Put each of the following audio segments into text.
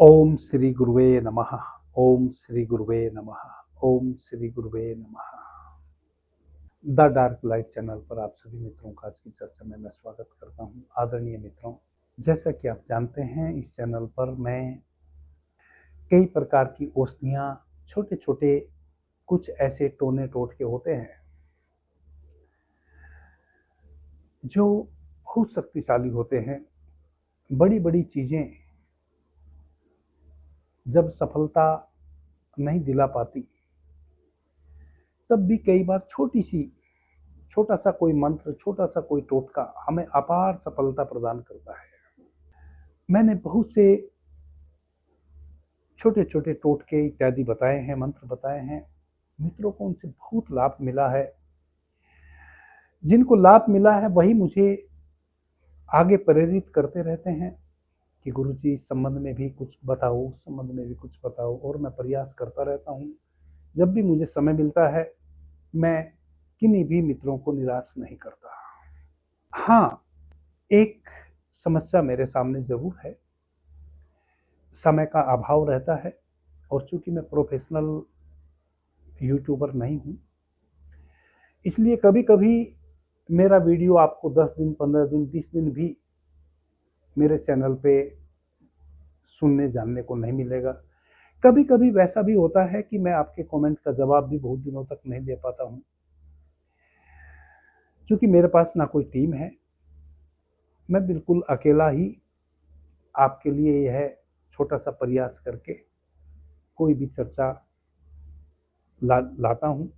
ओम श्री गुरुवे नमः। ओम श्री गुरुवे नमः। ओम श्री गुरुवे नमः। द डार्क लाइट चैनल पर आप सभी मित्रों का आज की चर्चा में मैं स्वागत करता हूं। आदरणीय मित्रों, जैसा कि आप जानते हैं, इस चैनल पर मैं कई प्रकार की औषधियां, छोटे छोटे कुछ ऐसे टोने टोटके होते हैं जो बहुत शक्तिशाली होते हैं। बड़ी बड़ी चीजें जब सफलता नहीं दिला पाती, तब भी कई बार छोटा सा कोई मंत्र, छोटा सा कोई टोटका हमें अपार सफलता प्रदान करता है। मैंने बहुत से छोटे छोटे टोटके इत्यादि बताए हैं, मंत्र बताए हैं। मित्रों को उनसे बहुत लाभ मिला है। जिनको लाभ मिला है वही मुझे आगे प्रेरित करते रहते हैं कि गुरुजी इस संबंध में भी कुछ बताओ, उस संबंध में भी कुछ बताओ, और मैं प्रयास करता रहता हूँ। जब भी मुझे समय मिलता है, मैं किन्हीं भी मित्रों को निराश नहीं करता। हाँ, एक समस्या मेरे सामने जरूर है। समय का अभाव रहता है, और चूंकि मैं प्रोफेशनल यूट्यूबर नहीं हूँ, इसलिए कभी कभी मेरा वीडियो आपको 10 दिन, 15 दिन, 20 दिन भी मेरे चैनल पे सुनने जानने को नहीं मिलेगा। कभी कभी वैसा भी होता है कि मैं आपके कमेंट का जवाब भी बहुत दिनों तक नहीं दे पाता हूँ, क्योंकि मेरे पास ना कोई टीम है। मैं बिल्कुल अकेला ही आपके लिए यह छोटा सा प्रयास करके कोई भी चर्चा लाता हूँ।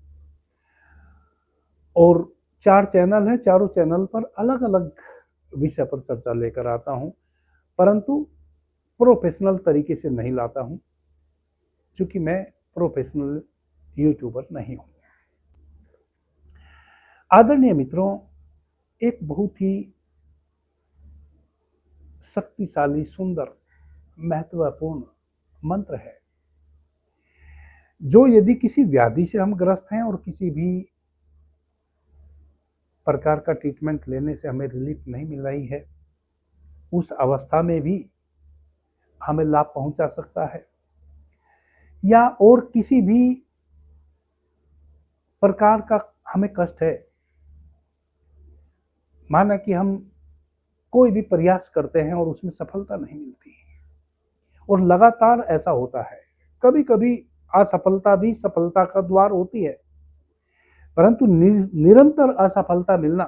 और 4 चैनल हैं, चारों चैनल पर अलग अलग विषय पर चर्चा लेकर आता हूँ, परंतु प्रोफेशनल तरीके से नहीं लाता हूँ, क्योंकि मैं प्रोफेशनल यूट्यूबर नहीं हूँ। आदरणीय मित्रों, एक बहुत ही शक्तिशाली, सुंदर, महत्वपूर्ण मंत्र है, जो यदि किसी व्याधि से हम ग्रस्त हैं और किसी भी प्रकार का ट्रीटमेंट लेने से हमें रिलीफ नहीं मिल रही है, उस अवस्था में भी हमें लाभ पहुंचा सकता है। या और किसी भी प्रकार का हमें कष्ट है, माना कि हम कोई भी प्रयास करते हैं और उसमें सफलता नहीं मिलती, और लगातार ऐसा होता है। कभी कभी असफलता भी सफलता का द्वार होती है, परंतु निरंतर असफलता मिलना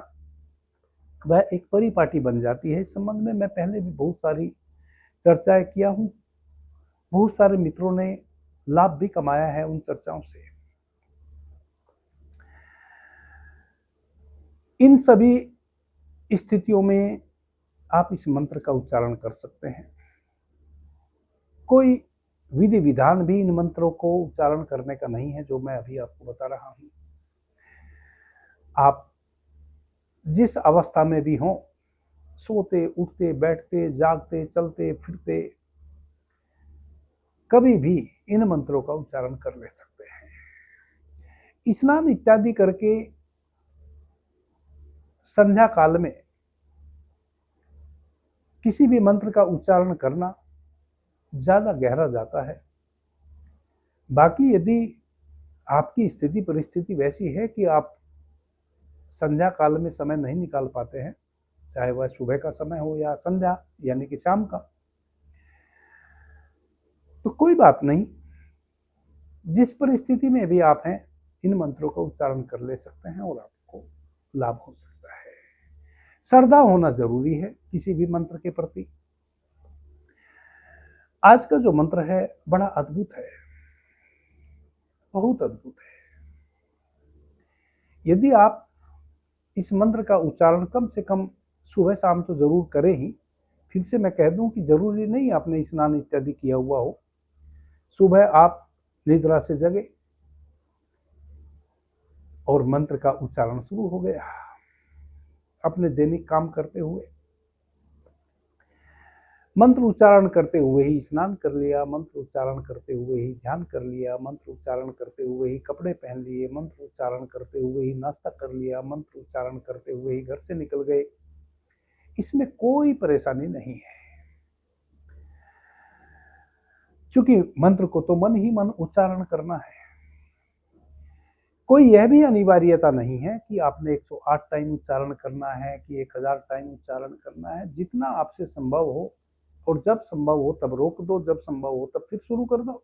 वह एक परिपाटी बन जाती है। इस संबंध में मैं पहले भी बहुत सारी चर्चाएं किया हूं। बहुत सारे मित्रों ने लाभ भी कमाया है उन चर्चाओं से। इन सभी स्थितियों में आप इस मंत्र का उच्चारण कर सकते हैं। कोई विधि विधान भी इन मंत्रों को उच्चारण करने का नहीं है, जो मैं अभी आपको बता रहा हूं। आप जिस अवस्था में भी हों, सोते, उठते, बैठते, जागते, चलते फिरते, कभी भी इन मंत्रों का उच्चारण कर ले सकते हैं। स्नान इत्यादि करके संध्या काल में किसी भी मंत्र का उच्चारण करना ज्यादा गहरा जाता है। बाकी यदि आपकी स्थिति परिस्थिति वैसी है कि आप संध्या काल में समय नहीं निकाल पाते हैं, चाहे वह सुबह का समय हो या संध्या यानी कि शाम का, तो कोई बात नहीं। जिस परिस्थिति में भी आप हैं, इन मंत्रों का उच्चारण कर ले सकते हैं और आपको लाभ हो सकता है। श्रद्धा होना जरूरी है किसी भी मंत्र के प्रति। आज का जो मंत्र है बड़ा अद्भुत है, बहुत अद्भुत है। यदि आप इस मंत्र का उच्चारण कम से कम सुबह शाम तो जरूर करें ही। फिर से मैं कह दूं कि जरूरी नहीं आपने स्नान इत्यादि किया हुआ हो। सुबह आप निद्रा से जगे और मंत्र का उच्चारण शुरू हो गया। अपने दैनिक काम करते हुए मंत्र उच्चारण करते हुए ही स्नान कर लिया, मंत्र उच्चारण करते हुए ही ध्यान कर लिया, मंत्र उच्चारण करते हुए ही कपड़े पहन लिए, मंत्र उच्चारण करते हुए ही नाश्ता कर लिया, मंत्र उच्चारण करते हुए ही घर से निकल गए। इसमें कोई परेशानी नहीं है। क्योंकि मंत्र को तो मन ही मन उच्चारण करना है। कोई यह भी अनिवार्यता नहीं है कि आपने 108 टाइम उच्चारण करना है कि 1000 टाइम उच्चारण करना है। जितना आपसे संभव हो, और जब संभव हो तब रोक दो, जब संभव हो तब फिर शुरू कर दो।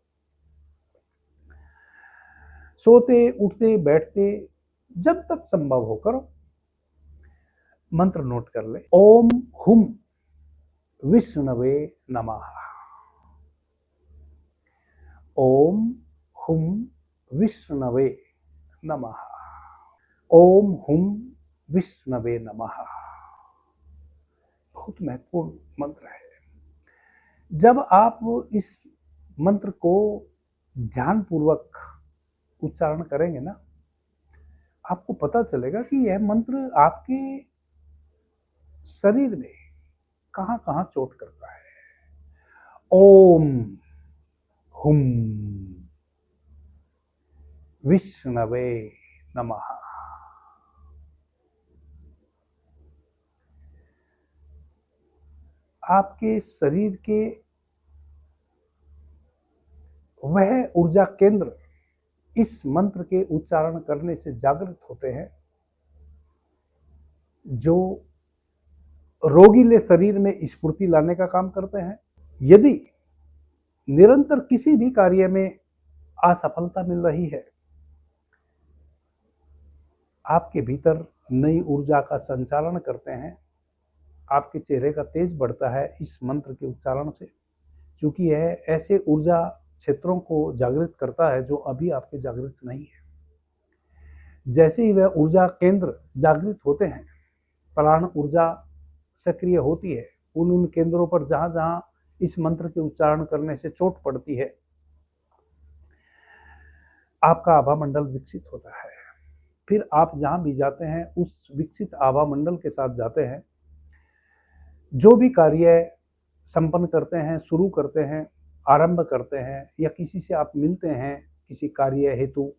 सोते, उठते, बैठते, जब तक संभव हो करो। मंत्र नोट कर ले। ओम हुम विष्णवे नमः। ओम हुम विष्णवे नमः। ओम हुम विष्णवे नमः। बहुत महत्वपूर्ण मंत्र है। जब आप इस मंत्र को ध्यान पूर्वक उच्चारण करेंगे ना, आपको पता चलेगा कि यह मंत्र आपके शरीर में कहां कहां चोट करता है। ओम हुम विष्णवे नमः। आपके शरीर के वह ऊर्जा केंद्र इस मंत्र के उच्चारण करने से जागृत होते हैं, जो रोगीले शरीर में स्फूर्ति लाने का काम करते हैं। यदि निरंतर किसी भी कार्य में असफलता मिल रही है, आपके भीतर नई ऊर्जा का संचालन करते हैं, आपके चेहरे का तेज बढ़ता है इस मंत्र के उच्चारण से, क्योंकि यह ऐसे ऊर्जा क्षेत्रों को जागृत करता है जो अभी आपके जागृत नहीं है। जैसे ही वह ऊर्जा केंद्र जागृत होते हैं, प्राण ऊर्जा सक्रिय होती है उन केंद्रों पर जहां जहां इस मंत्र के उच्चारण करने से चोट पड़ती है, आपका आभा मंडल विकसित होता है। फिर आप जहां भी जाते हैं उस विकसित आभा मंडल के साथ जाते हैं, जो भी कार्य संपन्न करते हैं, शुरू करते हैं, आरंभ करते हैं, या किसी से आप मिलते हैं किसी कार्य हेतु,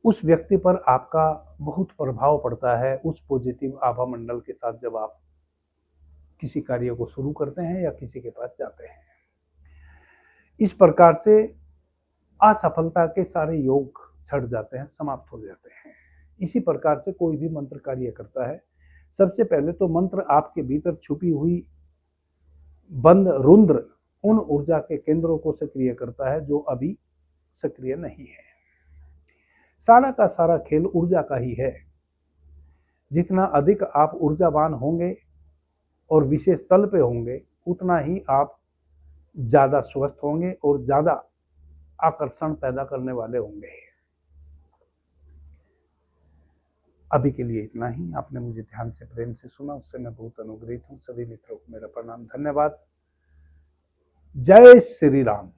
उस व्यक्ति पर आपका बहुत प्रभाव पड़ता है। उस पॉजिटिव आभा मंडल के साथ जब आप किसी कार्य को शुरू करते हैं या किसी के पास जाते हैं, इस प्रकार से असफलता के सारे योग छट जाते हैं, समाप्त हो जाते हैं। इसी प्रकार से कोई भी मंत्र कार्य करता है। सबसे पहले तो मंत्र आपके भीतर छुपी हुई बंद रुद्र उन ऊर्जा के केंद्रों को सक्रिय करता है जो अभी सक्रिय नहीं है। सारा का सारा खेल ऊर्जा का ही है। जितना अधिक आप ऊर्जावान होंगे और विशेष तल पे होंगे, उतना ही आप ज्यादा स्वस्थ होंगे और ज्यादा आकर्षण पैदा करने वाले होंगे। अभी के लिए इतना ही। आपने मुझे ध्यान से, प्रेम से सुना, उससे मैं बहुत अनुग्रहित हूँ। सभी मित्रों को मेरा प्रणाम, धन्यवाद। जय श्री राम।